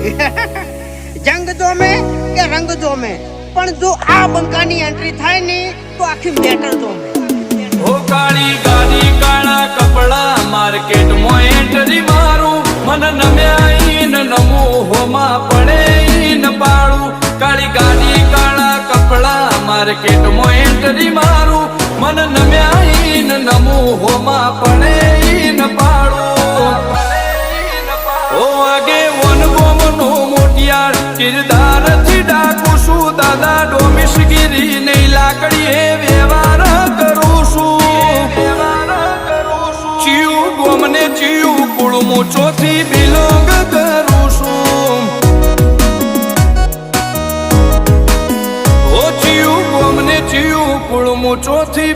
જંગ જોમે કે રંગ જોમે પણ જો આ બંકાની એન્ટ્રી થાય ને તો આખી મેટર જોમે ઓ કાળી ગાડી કાળા કપડા માર્કેટ માં એન્ટ્રી મારું મન નમ્યા ન નમો હોમાં પડે ન પાડું કાળી ગાડી કાળા કપડા માર્કેટ માં એન્ટ્રી મારું મન નમ્યા ન નમો હોમાં પડે ન પાડું ઓ આગે વન ગોમ નો મોટિયાર કિરદાર થી ડાકુ છું દાદા ડોમિશગીરી નહીં લાકડીએ વ્યવહાર કરું છું ચિયું ગોમને ચિયું કુળમું ચોથી બિલોંગ કરું છું ઓ ચિયું ગોમને ચિયું કુળમું ચોથી